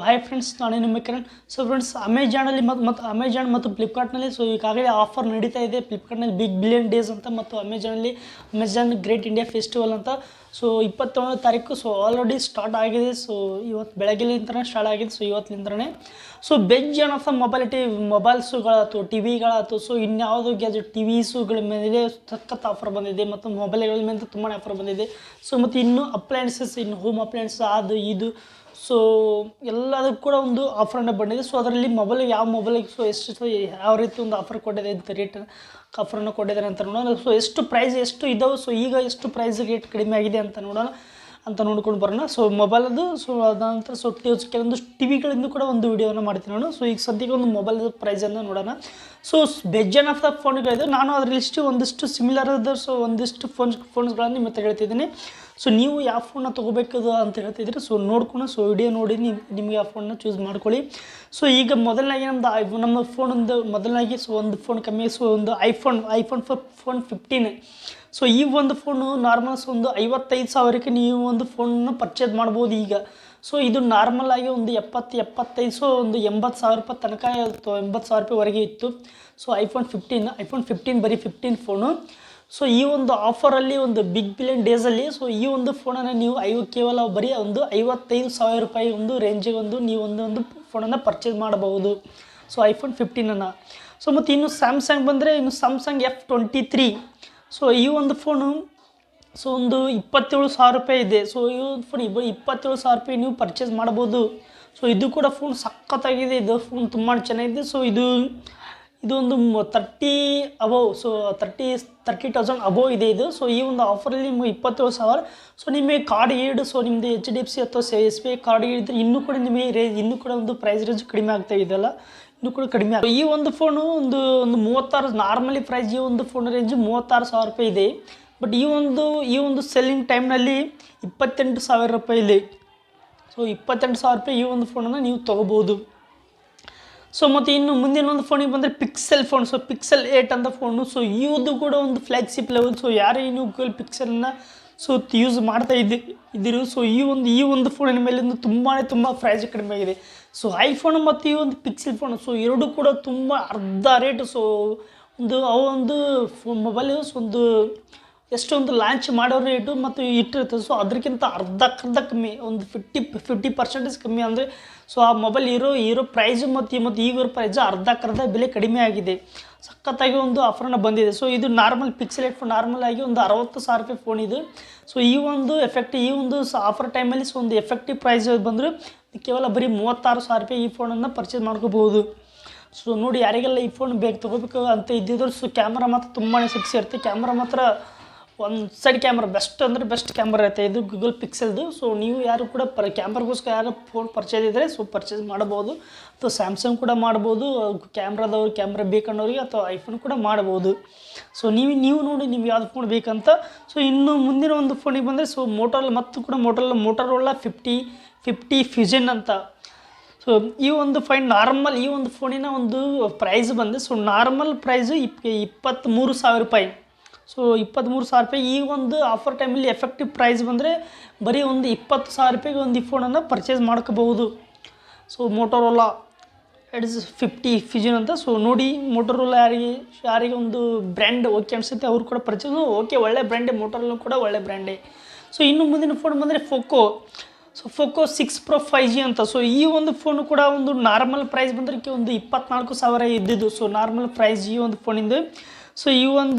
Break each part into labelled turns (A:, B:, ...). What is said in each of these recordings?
A: Hi friends, ನಾನು ನಿಮ್ಮ Kiran. Friends, Amazon ಮತ್ತು ಫ್ಲಿಪ್ಕಾರ್ಟ್ನಲ್ಲಿ ಈಗಾಗಲೇ ಆಫರ್ ನಡೀತಾ ಇದೆ. ಫ್ಲಿಪ್ಕಾರ್ಟ್ನಲ್ಲಿ ಬಿಗ್ ಬಿಲಿಯನ್ ಡೇಸ್ ಅಂತ ಮತ್ತು ಅಮೆಜಾನ್ ಗ್ರೇಟ್ ಇಂಡಿಯಾ ಫೆಸ್ಟಿವಲ್ ಅಂತ. 27ನೇ ತಾರೀಕು ಆಲ್ರೆಡಿ ಸ್ಟಾರ್ಟ್ ಆಗಿದೆ. ಇವತ್ತು ಬೆಳಗ್ಗೆಲಿಂದನೇ ಸ್ಟಾರ್ಟ್ ಆಗಿದೆ. ಇವತ್ತಿನಿಂದನೇ ಬೆಜ್ಜನ್ ಆಫ್ ಮೊಬೈಲ್ಸುಗಳಾಯ್ತು, ಟಿ ವಿಗಳಾಯ್ತು, ಇನ್ಯಾವುದು ಗ್ಯಾಜೆಟ್ ಟಿ ವಿಸುಗಳ ಮೇಲೆ ಸಖತ್ ಆಫರ್ ಬಂದಿದೆ ಮತ್ತು ಮೊಬೈಲ್ಗಳ ಮೇಲೆ ತುಂಬಾ ಆಫರ್ ಬಂದಿದೆ. ಮತ್ತು ಇನ್ನು ಅಪ್ಲಯನ್ಸಸ್, ಇನ್ನು ಹೋಮ್ ಅಪ್ಲಯನ್ಸಸ್ ಅದು ಇದು ಎಲ್ಲದಕ್ಕೂ ಕೂಡ ಒಂದು ಆಫರನ್ನು ಬಂದಿದೆ. ಅದರಲ್ಲಿ ಯಾವ ಮೊಬೈಲಿಗೆ ಎಷ್ಟು ಯಾವ ರೀತಿ ಒಂದು ಆಫರ್ ಕೊಟ್ಟಿದೆ ಅಂತ ರೇಟ್ ಆಫರನ್ನು ಕೊಟ್ಟಿದ್ದಾರೆ ಅಂತ ನೋಡೋಣ. ಎಷ್ಟು ಪ್ರೈಸ್ ಎಷ್ಟು ಇದ್ದಾವೆ, ಈಗ ಎಷ್ಟು ಪ್ರೈಸ್ ರೇಟ್ ಕಡಿಮೆ ಆಗಿದೆ ಅಂತ ನೋಡೋಣ ಅಂತ ನೋಡ್ಕೊಂಡು ಬರೋಣ. ಮೊಬೈಲದು ಅದಂತರ ಕೆಲವೊಂದು ಟಿ ವಿಗಳಿಂದ ಕೂಡ ಒಂದು ವಿಡಿಯೋನ ಮಾಡ್ತೀನಿ ನಾನು. ಈಗ ಸದ್ಯಕ್ಕೆ ಒಂದು ಮೊಬೈಲ್ ಪ್ರೈಸನ್ನು ನೋಡೋಣ. ಬೆಜ್ಜನ್ ಆಫ್ ದ ಫೋನ್ಗಳಿದೆ. ನಾನು ಅದರಲ್ಲಿ ಒಂದಿಷ್ಟು ಸಿಮಿಲರ್ ಆದ ಒಂದಿಷ್ಟು ಫೋನ್ಸ್ಗಳನ್ನು ನಿಮ್ಮ ಹತ್ರ ಹೇಳ್ತಿದ್ದೀನಿ. ನೀವು ಯಾವ ಫೋನ್ನ ತೊಗೋಬೇಕದು ಅಂತ ಹೇಳ್ತಿದ್ದೀರಿ. ನೋಡ್ಕೊಂಡು ವಿಡಿಯೋ ನೋಡಿ ನಿಮಗೆ ಆ ಫೋನ್ನ ಚೂಸ್ ಮಾಡ್ಕೊಳ್ಳಿ. ಈಗ ಮೊದಲನಾಗಿ ನಮ್ಮ ಫೋನೊಂದು ಮೊದಲನಾಗಿ ಒಂದು ಫೋನ್ ಕಮ್ಮಿ. ಒಂದು ಐಫೋನ್ 15. ಈ ಒಂದು ಫೋನು ನಾರ್ಮಲ್ಸ್ ಒಂದು 55,000ಕ್ಕೆ ನೀವು ಒಂದು ಫೋನನ್ನು ಪರ್ಚೇಸ್ ಮಾಡ್ಬೋದು ಈಗ. ಇದು ನಾರ್ಮಲ್ ಆಗಿ ಒಂದು 70-75 ಒಂದು 80,000 ರೂಪಾಯಿ ತನಕ 80,000 ರೂಪಾಯಿವರೆಗೆ ಇತ್ತು. ಐಫೋನ್ 15 ಬರೀ 15 ಫೋನು. ಈ ಒಂದು ಆಫರಲ್ಲಿ ಒಂದು ಬಿಗ್ ಬಿಲಿಯನ್ ಡೇಸಲ್ಲಿ ಈ ಒಂದು ಫೋನನ್ನು ನೀವು ಕೇವಲ ಬರೀ ಒಂದು 55,000 ರೂಪಾಯಿ ಒಂದು ರೇಂಜಿಗೆ ನೀವು ಒಂದು ಫೋನನ್ನು ಪರ್ಚೇಸ್ ಮಾಡಬಹುದು. ಐಫೋನ್ 15ಅನ್ನು. ಮತ್ತು ಇನ್ನು ಸ್ಯಾಮ್ಸಂಗ್ ಬಂದರೆ ಇನ್ನು ಸ್ಯಾಮ್ಸಂಗ್ F23. ಈ ಒಂದು ಫೋನು ಒಂದು 27,000 ರೂಪಾಯಿ ಇದೆ. ಈ ಒಂದು ಫೋನ್ 27,000 ರೂಪಾಯಿ ನೀವು ಪರ್ಚೇಸ್ ಮಾಡ್ಬೋದು. ಇದು ಕೂಡ ಫೋನ್ ಸಖತ್ತಾಗಿದೆ. ಇದು ಫೋನ್ ತುಂಬ ಚೆನ್ನಾಗಿದೆ. ಇದು ಒಂದು 30 ಅಬೌವ್ 30,000 ಅಬೌವ್ ಇದೆ ಇದು. ಈ ಒಂದು ಆಫರಲ್ಲಿ ನಿಮಗೆ 27,000. ನಿಮಗೆ ಕಾರ್ಡ್ ಈಡ್ ನಿಮ್ಮದು HDFC ಅಥವಾ SBI ಕಾರ್ಡ್ ಇದ್ದರೆ ಇನ್ನೂ ಕೂಡ ನಿಮಗೆ ಇನ್ನೂ ಕೂಡ ಒಂದು ಪ್ರೈಸ್ ರೇಂಜ್ ಕಡಿಮೆ ಆಗ್ತಾ ಇದೆಯಲ್ಲ, ಇನ್ನೂ ಕೂಡ ಕಡಿಮೆ ಈ ಒಂದು ಫೋನು ಒಂದು 36 ನಾರ್ಮಲಿ ಪ್ರೈಸ್ ಈ ಒಂದು ಫೋನ್ ರೇಂಜ್ 36,000 ರೂಪಾಯಿ ಇದೆ. ಬಟ್ ಈ ಒಂದು ಸೆಲ್ಲಿಂಗ್ ಟೈಮ್ನಲ್ಲಿ 28,000 ರೂಪಾಯಿ ಇದೆ. 28,000 ರೂಪಾಯಿ ಈ ಒಂದು ಫೋನನ್ನು ನೀವು ತೊಗೋಬೋದು. ಮತ್ತು ಇನ್ನು ಮುಂದಿನ ಒಂದು ಫೋನಿಗೆ ಬಂದರೆ ಪಿಕ್ಸೆಲ್ ಫೋನ್. ಪಿಕ್ಸೆಲ್ 8 ಅಂತ ಫೋನು. ಇದು ಕೂಡ ಒಂದು ಫ್ಲ್ಯಾಗ್ಶಿಪ್ ಲೆವೆಲ್. ಯಾರೇ ನೀವು ಗೂಗಲ್ ಪಿಕ್ಸೆಲ್ನ ಯೂಸ್ ಮಾಡ್ತಾ ಇದ್ದೀರಿ. ಈ ಒಂದು ಫೋನಿನ ಮೇಲೆ ತುಂಬ ಪ್ರೈಸ್ ಕಡಿಮೆ ಆಗಿದೆ. ಐಫೋನ್ ಮತ್ತು ಈ ಒಂದು ಪಿಕ್ಸೆಲ್ ಫೋನ್ ಎರಡು ಕೂಡ ತುಂಬ ಅರ್ಧ ರೇಟ್. ಒಂದು ಮೊಬೈಲ್ ಎಷ್ಟೊಂದು ಲಾಂಚ್ ಮಾಡೋ ರೇಟು ಮತ್ತು ಇಟ್ಟಿರ್ತದೆ. ಅದಕ್ಕಿಂತ ಅರ್ಧಕ್ಕರ್ಧ ಕಮ್ಮಿ, ಒಂದು 50% ಕಮ್ಮಿ ಅಂದರೆ. ಆ ಮೊಬೈಲ್ ಇರೋ ಪ್ರೈಸು ಮತ್ತು ಈಗಿರೋ ಪ್ರೈಸು ಅರ್ಧಕ್ಕರ್ಧ ಬೆಲೆ ಕಡಿಮೆ ಆಗಿದೆ. ಸಖತ್ತಾಗಿ ಒಂದು ಆಫರನ್ನು ಬಂದಿದೆ. ಇದು ನಾರ್ಮಲ್ ಪಿಕ್ಸೆಲ್ 8 ಫೋನ್ ನಾರ್ಮಲ್ ಆಗಿ ಒಂದು 60,000 ರೂಪಾಯಿ ಫೋನ್ ಇದು. ಈ ಒಂದು ಆಫರ್ ಟೈಮಲ್ಲಿ ಒಂದು ಎಫೆಕ್ಟಿವ್ ಪ್ರೈಸ್ ಬಂದರೂ ಕೇವಲ ಬರೀ 36,000 ರೂಪಾಯಿ ಈ ಫೋನನ್ನು ಪರ್ಚೇಸ್ ಮಾಡ್ಕೋಬಹುದು. ನೋಡಿ, ಯಾರಿಗೆಲ್ಲ ಈ ಫೋನ್ ತೊಗೋಬೇಕು ಅಂತ ಇದ್ದಿದ್ರು ಕ್ಯಾಮ್ರಾ ಮಾತ್ರ ತುಂಬಾ ಸೆಕ್ಸಿ ಇರುತ್ತೆ. ಕ್ಯಾಮ್ರಾ ಮಾತ್ರ ಒಂದು ಸೈಡ್ ಕ್ಯಾಮ್ರಾ ಬೆಸ್ಟ್ ಅಂದರೆ ಬೆಸ್ಟ್ ಕ್ಯಾಮ್ರಾ ಇರುತ್ತೆ ಇದು ಗೂಗಲ್ ಪಿಕ್ಸೆಲ್ದು. ನೀವು ಯಾರು ಕೂಡ ಕ್ಯಾಮ್ರಾಗೋಸ್ಕರ ಯಾರು ಫೋನ್ ಪರ್ಚೇಸ್ ಇದ್ದರೆ ಪರ್ಚೇಸ್ ಮಾಡ್ಬೋದು. ಅಥವಾ ಸ್ಯಾಮ್ಸಂಗ್ ಕೂಡ ಮಾಡ್ಬೋದು, ಕ್ಯಾಮ್ರಾ ಬೇಕನ್ನೋರಿಗೆ, ಅಥವಾ ಐಫೋನ್ ಕೂಡ ಮಾಡ್ಬೋದು. ನೀವು ನೋಡಿ ನಿಮ್ಗೆ ಯಾವ್ದು ಫೋನ್ ಬೇಕಂತ. ಇನ್ನು ಮುಂದಿನ ಒಂದು ಫೋನಿಗೆ ಬಂದರೆ ಮೋಟರೋಲಾ 50 ಫ್ಯೂಷನ್ ಅಂತ. ಈ ಒಂದು ನಾರ್ಮಲ್ ಈ ಒಂದು ಫೋನಿನ ಒಂದು ಪ್ರೈಸ್ ಬಂದು ನಾರ್ಮಲ್ ಪ್ರೈಸು 23,000 ರೂಪಾಯಿ. 23,000 ರೂಪಾಯಿ. ಈ ಒಂದು ಆಫರ್ ಟೈಮಲ್ಲಿ ಎಫೆಕ್ಟಿವ್ ಪ್ರೈಸ್ ಬಂದರೆ ಬರೀ ಒಂದು 20,000 ರೂಪಾಯಿಗೆ ಒಂದು ಈ ಫೋನನ್ನು ಪರ್ಚೇಸ್ ಮಾಡ್ಕೋಬಹುದು. ಮೋಟರೋಲಾ 50 ಫ್ಯೂಷನ್ ಅಂತ. ನೋಡಿ, ಮೋಟರೋಲಾ ಯಾರಿಗೆ ಒಂದು ಬ್ರ್ಯಾಂಡ್ ಓಕೆ ಅನಿಸುತ್ತೆ ಅವ್ರು ಕೂಡ ಪರ್ಚೇಸ್ ಒಳ್ಳೆ ಬ್ರ್ಯಾಂಡೇ. ಮೋಟರೋಲಾ ಕೂಡ ಒಳ್ಳೆ ಬ್ರ್ಯಾಂಡೇ. ಇನ್ನು ಮುಂದಿನ ಫೋನ್ ಬಂದರೆ ಫೋಕೋ 6 Pro 5G ಅಂತ. ಈ ಒಂದು ಫೋನು ಕೂಡ ಒಂದು ನಾರ್ಮಲ್ ಪ್ರೈಸ್ ಬಂದರೆ ಒಂದು 24,000 ಇದ್ದಿದ್ದು. ನಾರ್ಮಲ್ ಪ್ರೈಸ್ ಈ ಒಂದು ಫೋನಿಂದು.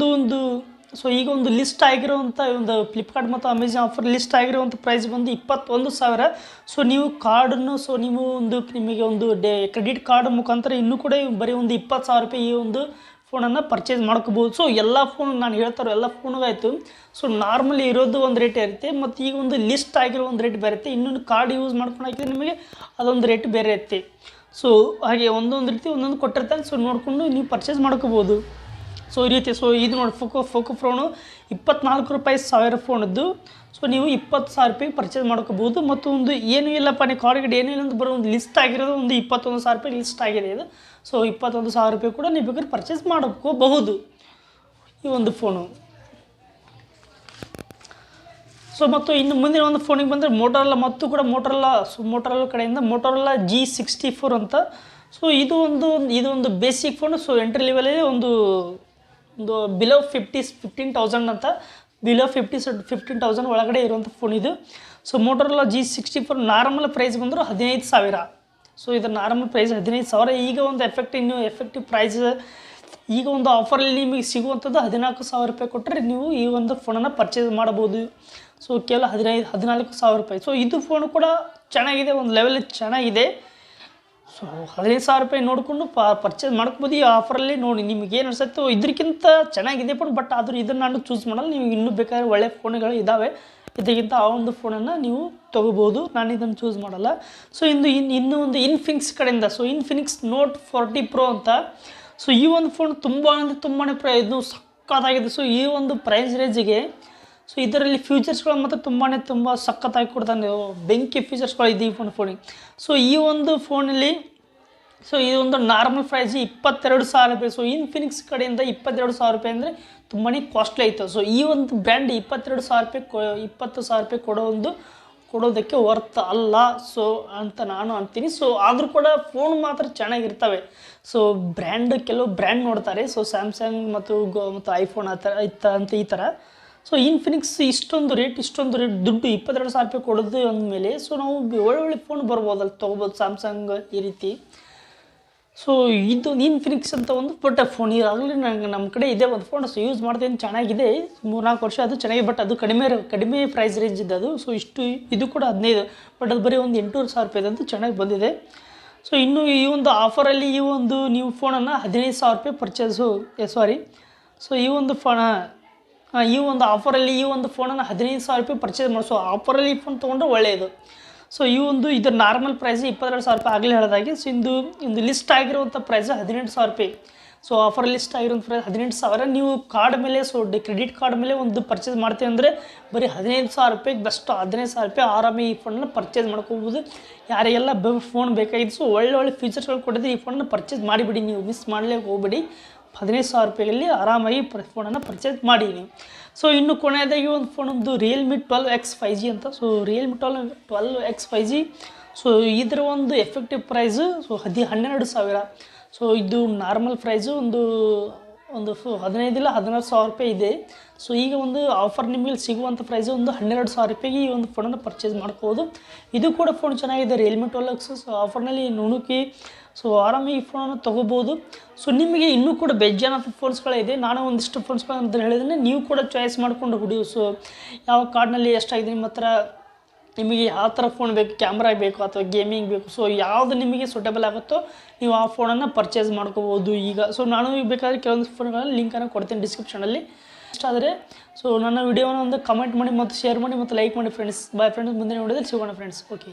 A: ಈಗ ಒಂದು ಲಿಸ್ಟ್ ಆಗಿರೋವಂಥ ಒಂದು ಫ್ಲಿಪ್ಕಾರ್ಟ್ ಮತ್ತು ಅಮೆಜಾನ್ ಆಫರ್ ಲಿಸ್ಟ್ ಆಗಿರೋವಂಥ ಪ್ರೈಸ್ ಬಂದು 21,000. ನೀವು ಕಾರ್ಡನ್ನು ನೀವು ನಿಮಗೆ ಒಂದು ಕ್ರೆಡಿಟ್ ಕಾರ್ಡ್ ಮುಖಾಂತರ ಇನ್ನೂ ಕೂಡ ಬರೀ ಒಂದು 20,000 ರೂಪಾಯಿ ಈ ಒಂದು ಫೋನನ್ನು ಪರ್ಚೇಸ್ ಮಾಡ್ಕೋಬೋದು. ಎಲ್ಲ ಫೋನ್ ನಾನು ಹೇಳ್ತಾರೋ ಎಲ್ಲ ಫೋನಿಗಾಯಿತು. ನಾರ್ಮಲಿ ಇರೋದು ಒಂದು ರೇಟ್ ಇರುತ್ತೆ, ಮತ್ತು ಈಗ ಒಂದು ಲಿಸ್ಟ್ ಆಗಿರೋ ಒಂದು ರೇಟ್ ಬೇರೆ ಇರುತ್ತೆ. ಇನ್ನೊಂದು ಕಾರ್ಡ್ ಯೂಸ್ ಮಾಡ್ಕೊಂಡು ಹಾಕಿದ್ರೆ ನಿಮಗೆ ಅದೊಂದು ರೇಟ್ ಬೇರೆ ಇರುತ್ತೆ. ಹಾಗೆ ಒಂದೊಂದು ರೀತಿ ಒಂದೊಂದು ಕೊಟ್ಟಿರ್ತಾರೆ. ನೋಡಿಕೊಂಡು ನೀವು ಪರ್ಚೇಸ್ ಮಾಡ್ಕೋಬೋದು. ಈ ರೀತಿ ಇದು ನೋಡಿ, ಫೋಕೋ ಫೋನು 24,000 ಫೋನದ್ದು. ನೀವು 20,000 ರೂಪಾಯಿ ಪರ್ಚೇಸ್ ಮಾಡ್ಕೋಬೋದು. ಮತ್ತು ಒಂದು ಏನೂ ಇಲ್ಲಪ್ಪ, ನೀವು ಕಾರ್ಡ್ ಏನೂ ಇಲ್ಲ ಅಂತ ಬರೋ ಒಂದು ಲಿಸ್ಟ್ ಆಗಿರೋದು ಒಂದು 21,000 ರೂಪಾಯಿ ಲಿಸ್ಟ್ ಆಗಿದೆ ಇದು. 21,000 ರೂಪಾಯಿ ಕೂಡ ನೀವು ಬೇಕಾದ್ರೆ ಪರ್ಚೇಸ್ ಮಾಡ್ಕೋಬಹುದು ಈ ಒಂದು ಫೋನು. ಸೊ ಮತ್ತು ಇನ್ನು ಮುಂದಿನ ಒಂದು ಫೋನಿಗೆ ಬಂದರೆ ಮೋಟೋರೋಲಾ ಮತ್ತು ಕೂಡ ಮೋಟೋರೋಲಾ ಕಡೆಯಿಂದ ಮೋಟೋರೋಲಾ G64 ಅಂತ. ಸೊ ಇದು ಒಂದು ಬೇಸಿಕ್ ಫೋನು. ಸೊ ಎಂಟ್ರಿ ಲೆವೆಲಲ್ಲಿ ಒಂದು ಬಿಲೋ 15,000 ಅಂತ, ಬಿಲೋ 15,000 ಒಳಗಡೆ ಇರುವಂಥ ಫೋನ್ ಇದು. So Motorola G64 normal price ಬಂದರೂ 15,000. ಸೊ ಇದರ ನಾರ್ಮಲ್ ಪ್ರೈಸ್ 15,000. ಈಗ ಒಂದು ಎಫೆಕ್ಟಿವ್ ಪ್ರೈಸ್ ಈಗ ಒಂದು ಆಫರಲ್ಲಿ ನಿಮಗೆ ಸಿಗುವಂಥದ್ದು 14,000 ರೂಪಾಯಿ ಕೊಟ್ಟರೆ ನೀವು ಈ ಒಂದು ಫೋನನ್ನು ಪರ್ಚೇಸ್ ಮಾಡ್ಬೋದು. ಸೊ ಕೇವಲ 14,000 ರೂಪಾಯಿ. ಸೊ ಇದು ಫೋನು ಕೂಡ ಚೆನ್ನಾಗಿದೆ, ಒಂದು ಲೆವೆಲ್ ಚೆನ್ನಾಗಿದೆ. ಸೊ 15,000 ರೂಪಾಯಿ ನೋಡಿಕೊಂಡು ಪರ್ಚೇಸ್ ಮಾಡ್ಕೋಬೋದು ಈ ಆಫರಲ್ಲಿ. ನೋಡಿ ನಿಮಗೇನು ಅನಿಸುತ್ತೋ ಇದಕ್ಕಿಂತ ಚೆನ್ನಾಗಿದೆ ಫೋನ್, ಬಟ್ ಆದರೂ ಇದನ್ನು ನಾನು ಚೂಸ್ ಮಾಡಲ್ಲ. ನೀವು ಇನ್ನೂ ಬೇಕಾದ್ರೆ ಒಳ್ಳೆಯ ಫೋನ್ಗಳು ಇದ್ದಾವೆ, ಇದಕ್ಕಿಂತ ಆ ಒಂದು ಫೋನನ್ನು ನೀವು ತೊಗೋಬೋದು. ನಾನು ಇದನ್ನು ಚೂಸ್ ಮಾಡಲ್ಲ. ಸೊ ಇನ್ನೂ ಒಂದು ಇನ್ಫಿನಿಕ್ಸ್ ಕಡೆಯಿಂದ, ಸೊ ಇನ್ಫಿನಿಕ್ಸ್ ನೋಟ್ 40 Pro ಅಂತ. ಸೊ ಈ ಒಂದು ಫೋನ್ ತುಂಬಾ ಇದು ಸಖತ್ತಾಗಿದೆ. ಸೊ ಈ ಒಂದು ಪ್ರೈಸ್ ರೇಂಜಿಗೆ ಸೊ ಇದರಲ್ಲಿ ಫ್ಯೂಚರ್ಸ್ಗಳು ಮತ್ತು ತುಂಬ ಸಖತ್ತಾಗಿ ಕೊಡ್ತಾನೆ, ಬೆಂಕಿ ಫ್ಯೂಚರ್ಸ್ಗಳು ಇದೆ ಈ ಫೋನಿಗೆ. ಸೊ ಈ ಒಂದು ಫೋನಲ್ಲಿ ಸೊ ಇದು ಒಂದು ನಾರ್ಮಲ್ ಪ್ರೈಸ್ 22,000 ರೂಪಾಯಿ. ಸೊ ಇನ್ಫಿನಿಕ್ಸ್ ಕಡೆಯಿಂದ 22,000 ರೂಪಾಯಿ ಅಂದರೆ ತುಂಬಾ ಕಾಸ್ಟ್ಲಿ ಆಯಿತು. ಸೊ ಈ ಒಂದು ಬ್ರ್ಯಾಂಡ್ 20,000 ರೂಪಾಯಿ ಕೊಡೋದಕ್ಕೆ ವರ್ತ್ ಅಲ್ಲ ಸೊ ಅಂತ ನಾನು ಅಂತೀನಿ. ಸೊ ಆದರೂ ಕೂಡ ಫೋನ್ ಮಾತ್ರ ಚೆನ್ನಾಗಿರ್ತವೆ. ಸೊ ಕೆಲವು ಬ್ರ್ಯಾಂಡ್ ನೋಡ್ತಾರೆ. ಸೊ ಸ್ಯಾಮ್ಸಂಗ್ ಮತ್ತು ಐಫೋನ್ ಆ ಥರ ಅಂತ ಈ ಥರ. ಸೊ ಇನ್ಫಿನಿಕ್ಸ್ ಇಷ್ಟೊಂದು ರೇಟ್ ದುಡ್ಡು 22,000 ರೂಪಾಯಿ ಕೊಡೋದು ಅಂದಮೇಲೆ ಸೊ ನಾವು ಒಳ್ಳೊಳ್ಳೆ ಫೋನ್ ಬರ್ಬೋದಲ್ಲ, ತೊಗೋಬೋದು ಸ್ಯಾಮ್ಸಂಗ್ ಈ ರೀತಿ. ಸೊ ಇದು ಇನ್ಫಿನಿಕ್ಸ್ ಅಂತ ಒಂದು ಪುಟ್ಟ ಫೋನ್ ಈಗಾಗಲೇ ನಮ್ಮ ಕಡೆ ಇದೆ ಒಂದು ಫೋನ್. ಸೊ ಯೂಸ್ ಮಾಡ್ತೀನಿ, ಚೆನ್ನಾಗಿದೆ. 3-4 ವರ್ಷ ಅದು ಚೆನ್ನಾಗಿದೆ, ಬಟ್ ಅದು ಕಡಿಮೆ ಪ್ರೈಸ್ ರೇಂಜ್ ಇದೆ ಅದು. ಸೊ ಇದು ಕೂಡ 15, ಬಟ್ ಅದು ಬರೀ ಒಂದು 8,000 ರೂಪಾಯಿ ಅದು ಚೆನ್ನಾಗಿ ಬಂದಿದೆ. ಸೊ ಇನ್ನು ಈ ಒಂದು ಆಫರಲ್ಲಿ ಈ ಒಂದು ನೀವು ಫೋನನ್ನು 15,000 ರೂಪಾಯಿ ಪರ್ಚೇಸು ಸೊ ಈ ಒಂದು ಆಫರಲ್ಲಿ ಈ ಒಂದು ಫೋನನ್ನು 15,000 ರೂಪಾಯಿ ಪರ್ಚೇಸ್ ಮಾಡಿ. ಸೊ ಆಫರಲ್ಲಿ ಈ ಫೋನ್ ತೊಗೊಂಡ್ರೆ ಒಳ್ಳೆಯದು. ಸೊ ಇದರ ನಾರ್ಮಲ್ ಪ್ರೈಸ್ 22,000 ರೂಪಾಯಿ ಆಗಲೇ ಹೇಳಿದಾಗೆ. ಸೊ ಇಂದು ಲಿಸ್ಟ್ ಆಗಿರುವಂಥ ಪ್ರೈಸ್ 18,000 ರೂಪಾಯಿ. ಸೊ ಆಫರ್ ಲಿಸ್ಟ್ ಆಗಿರೋ ಪ್ರೈಸ್ 18,000. ನೀವು ಕಾರ್ಡ್ ಮೇಲೆ ಕ್ರೆಡಿಟ್ ಕಾರ್ಡ್ ಮೇಲೆ ಒಂದು ಪರ್ಚೇಸ್ ಮಾಡ್ತೀವಿ ಅಂದರೆ ಬರೀ 15,000 ರೂಪಾಯಿಗೆ ಬೆಸ್ಟ್. 15,000 ರೂಪಾಯಿ ಆರಾಮಿ ಈ ಫೋನನ್ನು ಪರ್ಚೇಸ್ ಮಾಡ್ಕೋಬೋದು. ಯಾರಿಗೆಲ್ಲ ಫೋನ್ ಬೇಕಾಗಿತ್ತು, ಸೊ ಒಳ್ಳೆ ಫೀಚರ್ಸ್ಗಳು ಕೊಟ್ಟಿದ್ರೆ ಈ ಫೋನನ್ನು ಪರ್ಚೇಸ್ ಮಾಡಿಬಿಡಿ, ನೀವು ಮಿಸ್ ಮಾಡಲಿಕ್ಕೆ ಹೋಗ್ಬೇಡಿ. 15,000 ರೂಪಾಯಲ್ಲಿ ಆರಾಮಾಗಿ ಫೋನನ್ನು ಪರ್ಚೇಸ್ ಮಾಡಿ ನೀವು. ಸೊ ಇನ್ನು ಕೊನೆಯದಾಗಿ ಒಂದು ಫೋನ್ ಒಂದು ರಿಯಲ್ಮಿ 12X 5G ಅಂತ. So Realme 12X 5G so ಇದರ ಒಂದು ಎಫೆಕ್ಟಿವ್ ಪ್ರೈಸು ಸೊ 12,000. ಸೊ ಇದು ನಾರ್ಮಲ್ ಪ್ರೈಸು ಒಂದು 15,000-16,000 ರೂಪಾಯಿ ಇದೆ. ಸೊ ಈಗ ಒಂದು ಆಫರ್ ನಿಮಗೆ ಸಿಗುವಂಥ ಪ್ರೈಸು ಒಂದು 12,000 ರೂಪಾಯಿಗೆ ಈ ಒಂದು ಫೋನನ್ನು ಪರ್ಚೇಸ್ ಮಾಡ್ಕೋಬೋದು. ಇದು ಕೂಡ ಫೋನ್ ಚೆನ್ನಾಗಿದೆ, ರಿಯಲ್ಮಿ 12X. ಸೊ ಆಫರ್ನಲ್ಲಿ ನುಣುಕಿ ಸೊ ಆರಾಮಾಗಿ ಈ ಫೋನನ್ನು ತೊಗೋಬೋದು. ಸೊ ನಿಮಗೆ ಇನ್ನೂ ಕೂಡ ಬೇಜಾನ ಫೋನ್ಸ್ಗಳಿದೆ. ನಾನು ಒಂದಿಷ್ಟು ಫೋನ್ಸ್ಗಳು ಅಂತ ಹೇಳಿದ್ರೆ ನೀವು ಕೂಡ ಚಾಯ್ಸ್ ಮಾಡಿಕೊಂಡು ಹುಡಿ. ಸೊ ಯಾವ ಕಾರ್ಡ್ನಲ್ಲಿ ಎಷ್ಟಾಗಿದೆ ನಿಮ್ಮ ಹತ್ರ, ನಿಮಗೆ ಯಾವ ಥರ ಫೋನ್ ಬೇಕು, ಕ್ಯಾಮ್ರಾ ಬೇಕು ಅಥವಾ ಗೇಮಿಂಗ್ ಬೇಕು, ಸೊ ಯಾವುದು ನಿಮಗೆ ಸೂಟೇಬಲ್ ಆಗುತ್ತೋ ನೀವು ಆ ಫೋನನ್ನು ಪರ್ಚೇಸ್ ಮಾಡ್ಕೋಬೋದು ಈಗ. ಸೊ ನಾನು ಬೇಕಾದರೆ ಕೆಲವೊಂದು ಫೋನ್ಗಳಲ್ಲಿ ಲಿಂಕನ್ನು ಕೊಡ್ತೀನಿ ಡಿಸ್ಕ್ರಿಪ್ಷನಲ್ಲಿ. ಇಷ್ಟ ಆದರೆ ಸೊ ನನ್ನ ವಿಡಿಯೋನ ಒಂದು ಕಮೆಂಟ್ ಮಾಡಿ ಮತ್ತು ಶೇರ್ ಮಾಡಿ ಮತ್ತು ಲೈಕ್ ಮಾಡಿ ಫ್ರೆಂಡ್ಸ್. ಬಾಯ್ ಫ್ರೆಂಡ್ಸ್, ಮುಂದಿನ ವಿಡಿಯೋದಲ್ಲಿ ಸಿಗೋಣ ಫ್ರೆಂಡ್ಸ್. ಓಕೆ.